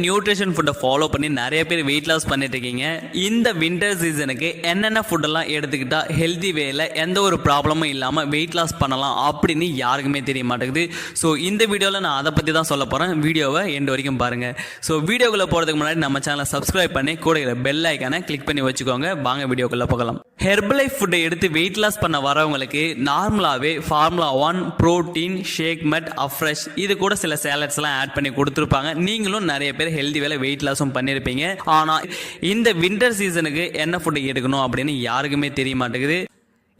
Nutrition ஃபுட்டை follow பண்ணி நிறைய பேர் வெயிட் லாஸ் பண்ணிட்டு இருக்கீங்க. இந்த வின்டர் சீசனுக்கு என்னென்ன ஃபுட்டெல்லாம் எடுத்துக்கிட்டா ஹெல்தி வேல எந்த ஒரு ப்ராப்ளமும் இல்லாமல் வெயிட் லாஸ் பண்ணலாம் அப்படின்னு யாருக்குமே தெரிய மாட்டேங்குது. ஸோ இந்த வீடியோவில் நான் அதை பற்றி தான் சொல்ல போகிறேன். வீடியோவை எண்டு வரைக்கும் பாருங்கள். ஸோ வீடியோக்குள்ளே போகிறதுக்கு முன்னாடி நம்ம சேனலை சப்ஸ்கிரைப் பண்ணி கூட பெல் ஐக்கானை கிளிக் பண்ணி வச்சுக்கோங்க. வாங்க வீடியோக்குள்ளே போகலாம். ஹெர்பலைஃப் ஃபுட்டை எடுத்து வெயிட் லாஸ் பண்ண வரவங்களுக்கு நார்மலாகவே ஃபார்முலா 1 புரோட்டீன் ஷேக் மெட் அஃப்ரெஷ் இது கூட சில சேலட்ஸ்லாம் ஆட் பண்ணி கொடுத்துருப்பாங்க. நீங்களும் நிறைய பேர் ஹெல்தி வேலை வெயிட் லாஸும் பண்ணியிருப்பீங்க. ஆனால் இந்த வின்டர் சீசனுக்கு என்ன ஃபுட் எடுக்கணும் அப்படின்னு யாருக்குமே தெரிய மாட்டேங்குது.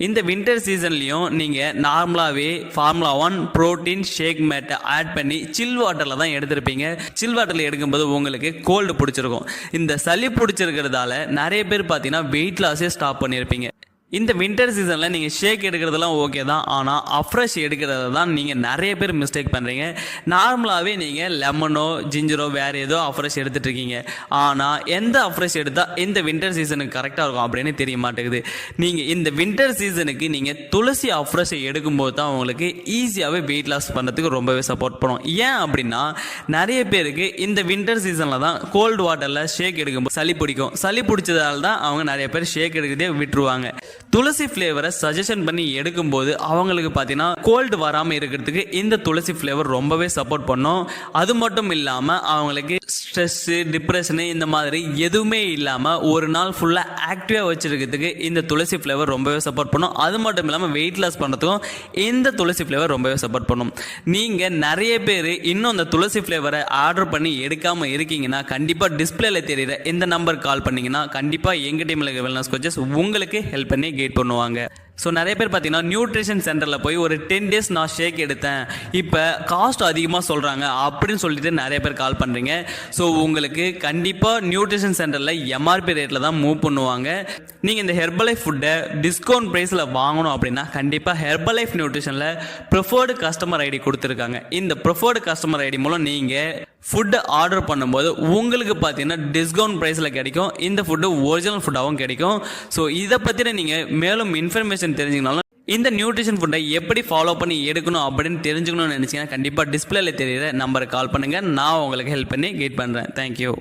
இந்த வின்டர் சீசன்லையும் நீங்கள் நார்மலாகவே ஃபார்முலா 1 புரோட்டீன் ஷேக் மேட்டை ஆட் பண்ணி சில் வாட்டரில் தான் எடுத்திருப்பீங்க. சில் வாட்டரில் எடுக்கும்போது உங்களுக்கு கோல்டு பிடிச்சிருக்கும். இந்த சளி பிடிச்சிருக்கிறதால நிறைய பேர் பார்த்தீங்கன்னா வெயிட் லாஸே ஸ்டாப் பண்ணியிருப்பீங்க. இந்த வின்டர் சீசனில் நீங்கள் ஷேக் எடுக்கிறதெல்லாம் ஓகே தான், ஆனால் அஃப்ரெஷ் எடுக்கிறத தான் நீங்கள் நிறைய பேர் மிஸ்டேக் பண்ணுறீங்க. நார்மலாகவே நீங்கள் லெமனோ ஜிஞ்சரோ வேறு ஏதோ அஃப்ரெஷ் எடுத்துகிட்டு இருக்கீங்க. ஆனால் எந்த அஃப்ரெஷ் எடுத்தால் இந்த வின்டர் சீசனுக்கு கரெக்டாக இருக்கும் அப்படின்னு தெரிய மாட்டேங்குது. நீங்கள் இந்த வின்டர் சீசனுக்கு நீங்கள் துளசி அஃப்ரெஷை எடுக்கும்போது தான் உங்களுக்கு ஈஸியாகவே வெயிட் லாஸ் பண்ணுறதுக்கு ரொம்பவே சப்போர்ட் பண்ணும். ஏன் அப்படின்னா நிறைய பேருக்கு இந்த வின்டர் சீசனில் தான் கோல்டு வாட்டரில் ஷேக் எடுக்கும்போது சளி பிடிக்கும். சளி பிடிச்சதால தான் அவங்க நிறைய பேர் ஷேக் எடுக்கிறதே விட்டுருவாங்க. துளசி ஃப்ளேவரை சஜஷன் பண்ணி எடுக்கும்போது அவங்களுக்கு பார்த்தீங்கன்னா கோல்டு வராமல் இருக்கிறதுக்கு இந்த துளசி ஃப்ளேவர் ரொம்பவே சப்போர்ட் பண்ணும். அது மட்டும் இல்லாமல் அவங்களுக்கு ஸ்ட்ரெஸ்ஸு டிப்ரெஷனு இந்த மாதிரி எதுவுமே இல்லாமல் ஒரு நாள் ஃபுல்லாக ஆக்டிவாக வச்சுருக்கிறதுக்கு இந்த துளசி ஃப்ளேவர் ரொம்பவே சப்போர்ட் பண்ணும். அது மட்டும் இல்லாமல் வெயிட் லாஸ் பண்ணுறதுக்கும் இந்த துளசி ஃப்ளேவர் ரொம்பவே சப்போர்ட் பண்ணும். நீங்கள் நிறைய பேர் இன்னும் அந்த துளசி ஃப்ளேவரை ஆர்டர் பண்ணி எடுக்காமல் இருக்கீங்கன்னா கண்டிப்பாக டிஸ்பிளேல தெரியுற இந்த நம்பர் கால் பண்ணிங்கன்னா கண்டிப்பாக எங்கள் டீமில் இருக்க வெல்னஸ் கோச்சஸ் உங்களுக்கு ஹெல்ப் பண்ணி கைட் பண்ணுவாங்க. ஸோ நிறைய பேர் பார்த்தீங்கன்னா நியூட்ரிஷன் சென்டரில் போய் ஒரு 10 days நான் ஷேக் எடுத்தேன், இப்போ காஸ்ட் அதிகமாக சொல்கிறாங்க அப்படின்னு சொல்லிட்டு நிறைய பேர் கால் பண்ணுறீங்க. ஸோ உங்களுக்கு கண்டிப்பாக நியூட்ரிஷன் சென்டரில் எம்ஆர்பி ரேட்டில் தான் மூவ் பண்ணுவாங்க. நீங்கள் இந்த ஹெர்பலைஃப் ஃபுட்டை டிஸ்கவுண்ட் ப்ரைஸில் வாங்கணும் அப்படின்னா கண்டிப்பாக ஹெர்பலைஃப் நியூட்ரிஷனில் ப்ரிஃபர்டு கஸ்டமர் ஐடி கொடுத்துருக்காங்க. இந்த ப்ரிஃபர்டு கஸ்டமர் ஐடி மூலம் நீங்கள் ஃபுட்டு ஆர்டர் பண்ணும்போது உங்களுக்கு பார்த்தீங்கன்னா டிஸ்கவுண்ட் ப்ரைஸில் கிடைக்கும். இந்த ஃபுட்டு ஒரிஜினல் ஃபுட்டாகவும் கிடைக்கும். ஸோ இதை பற்றின நீங்கள் மேலும் இன்ஃபர்மேஷன் தெரிஞ்சுக்கனாலும் இந்த நியூட்ரிஷன் ஃபுட்டை எப்படி ஃபாலோ பண்ணி எடுக்கணும் அப்படின்னு தெரிஞ்சுக்கணும்னு நினச்சிங்கன்னா கண்டிப்பாக டிஸ்பிளேல தெரியுற நம்பருக்கு கால் பண்ணுங்கள். நான் உங்களுக்கு ஹெல்ப் பண்ணி கைட் பண்ணுறேன். தேங்க்யூ.